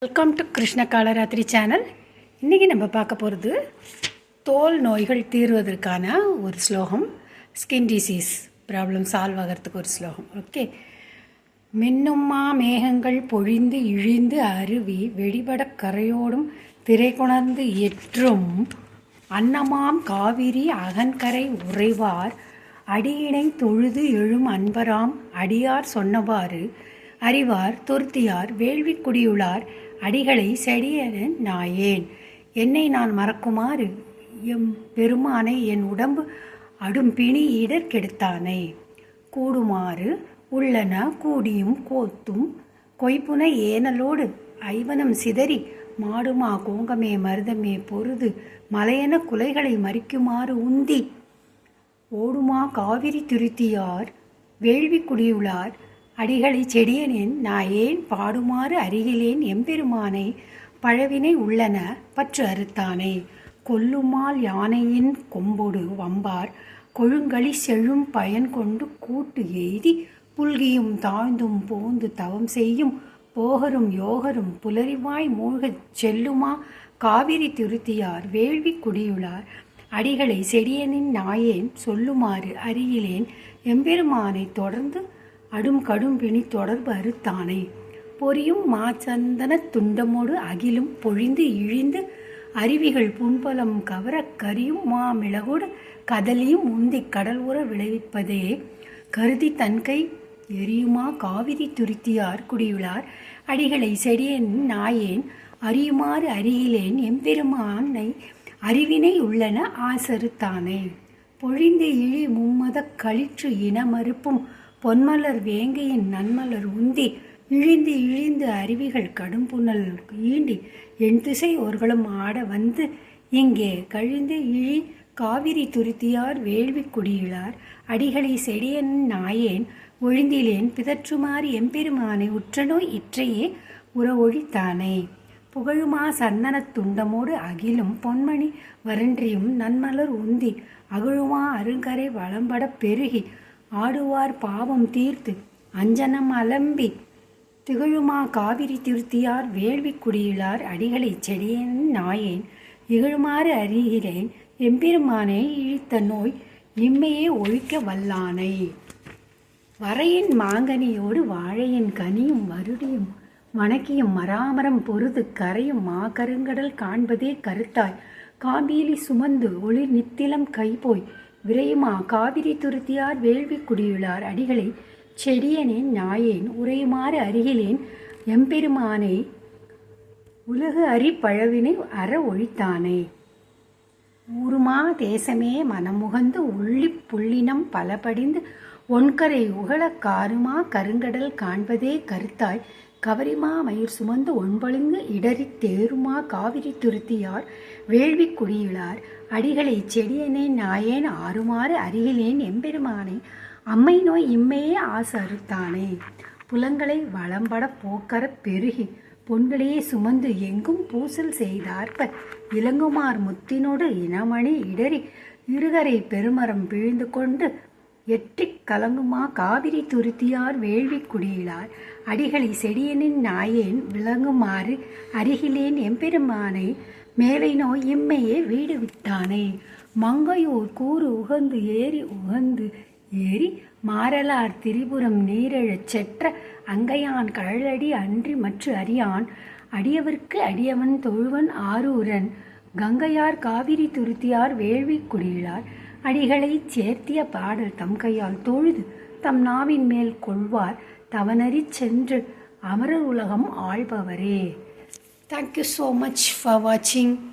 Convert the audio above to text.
Welcome to Krishna Kalaratri channel. இன்றைக்கி நம்ம பார்க்க போகிறது தோல் நோய்கள் தீர்வதற்கான ஒரு ஸ்லோகம். ஸ்கின் டிசீஸ் ப்ராப்ளம் சால்வ் ஆகிறதுக்கு ஒரு ஸ்லோகம். ஓகே. மின்னும்மா மேகங்கள் பொழிந்து இழிந்து அருவி வெடிபட கரையோடும் திரை கொணர்ந்து எற்றும் அன்னமாம் காவிரி அகன்கரை உறைவார் அடியினை தொழுது எழும் அன்பராம் அடியார் சொன்னவாறு அறிவார் துருத்தியார் வேள்விக்குடியுளார் அடிகளை செடியென நாயேன். என்னை நான் மறக்குமாறு எம் பெருமானை என் உடம்பு அடும் பிணி இடர்கெடுத்தானே. கூடுமாறு உள்ளன கூடியும் கோத்தும் கொய்ப்புனை ஏனலோடு ஐவனம் சிதறி மாடுமா கோங்கமே மருதமே பொருது மலையென குலைகளை மறிக்குமாறு உந்தி ஓடுமா காவிரி துருத்தியார் வேள்விக்குடியுளார் அடிகளை செடியனேன் நாயேன் பாடுமாறு அருகிலேன் எம்பெருமானை பழவினை உள்ளன பற்று அறுத்தானே. கொல்லுமால் யானையின் கொம்பொடு வம்பார் கொழுங்களி செழும் பயன் கொண்டு கூட்டு எய்தி புல்கியும் தாழ்ந்தும் போந்து தவம் செய்யும் போகரும் யோகரும் புலரிவாய் மூழ்கச் செல்லுமா காவிரி துருத்தியார் வேள்வி குடியுளார் அடிகளை செடியனின் நாயேன் சொல்லுமாறு அருகிலேன் எம்பெருமானை தொடர்ந்து அடும் கடும் பிணி தொடர்பு அறுத்தானே. பொரியும் மாச்சந்தன துண்டமோடு அகிலும் பொழிந்து இழிந்து அருவிகள் புன்பலம் கவர கரியும் மாமிளகோடு கதலியும் உந்தி கடல் உற விளைவிப்பதே கருதி தன்கை எரியுமா காவிரி துருத்தியார் குடியுளார் அடிகளை செடியன் நாயேன் அறியுமாறு அருகிலேன் எம்பெருமானை அறிவினை உள்ளன ஆசறுத்தானே. பொழிந்து இழி மும்மத களிற்று இனமறுப்பும் பொன்மலர் வேங்கையின் நன்மலர் உந்தி இழிந்து இழிந்து அருவிகள் கடும் புனல் ஈண்டி என் திசை ஒர்களும் ஆட வந்து இங்கே கழிந்து இழி காவிரி துருத்தியார் வேள்வி குடியிலார் அடிகளை செடியன் நாயேன் ஒழிந்திலேன் பிதற்றுமாறு எம்பெருமானை உற்றநோய் இற்றையே உற ஒழித்தானே. புகழுமா சந்தனத் துண்டமோடு அகிலும் பொன்மணி வரன்றியும் நன்மலர் உந்தி அகழுமா அருங்கரை வளம்பட பெருகி ஆடுவார் பாவம் தீர்த்து அஞ்சனம் அலம்பி திகழுமா காவிரி திருத்தியார் வேள்வி குடியிலார் அடிகளை செடியன் நாயேன் இகழுமாறு அறிகிறேன் எம்பெருமானை இழித்த நோய் இம்மையே ஒழிக்க வல்லானை. வரையின் மாங்கனியோடு வாழையின் கனியும் மருடியும் வணக்கியும் மராமரம் பொருது கரையும் மாகருங்கடல் காண்பதே கருத்தாய் காம்பீலி சுமந்து ஒளி நித்திலம் கைபோய் விரையுமா காவிரி துருத்தியார் வேள்வி குடியுளார் அடிகளை செடியனேன் நாயேன் உரையுமாறு அருகிலேன் எம்பெருமானை உலகு அறி பழவினை அற ஒழித்தானே. ஊருமா தேசமே மனமுகந்து உள்ளி புள்ளினம் பலபடிந்து ஒன்கரை உகள காருமா கருங்கடல் காண்பதே கருத்தாய் கவரிமா மயிர் சுமந்து ஒன்பொழுங்கு இடறி தேருமா காவிரி துருத்தியார் வேள்வி குடியுளார் அடிகளை செடியனே நாயேன் ஆறுமாறு அருகிலேன் எம்பெருமானை அம்மை நோய் இம்மையே ஆசை அறுத்தானே. புலங்களை வளம்பட போக்கர பெருகி பொன்களையே சுமந்து எங்கும் பூசல் செய்தார்ப்ப இளங்குமார் முத்தினோடு இனமணி இடறி இருகரை பெருமரம் பிழிந்து கொண்டு எற்றிக் கலங்குமா காவிரி துருத்தியார் வேள்வி குடியிலார் அடிகளை செடியனின் நாயேன் விளங்குமாறு அருகிலேன் எம்பெருமானை மேலை நோய் இம்மையே வீடு விட்டானே. மங்கையூர் கூறு உகந்து ஏறி மாறலார் திரிபுரம் நீரெழச் செற்ற அங்கையான் கழலடி அன்றி மற்ற அறியான் அடியவர்க்கு அடியவன் தொழுவன் ஆரூரன் கங்கையார் காவிரி துருத்தியார் வேள்வி குடியிலார் அடிகளை சேர்த்திய பாடல் தம் கையால் தொழுது தம் நாவின் மேல் கொள்வார் தவனறி சென்று அமரர் உலகம் ஆள்பவரே. Thank you so much for watching.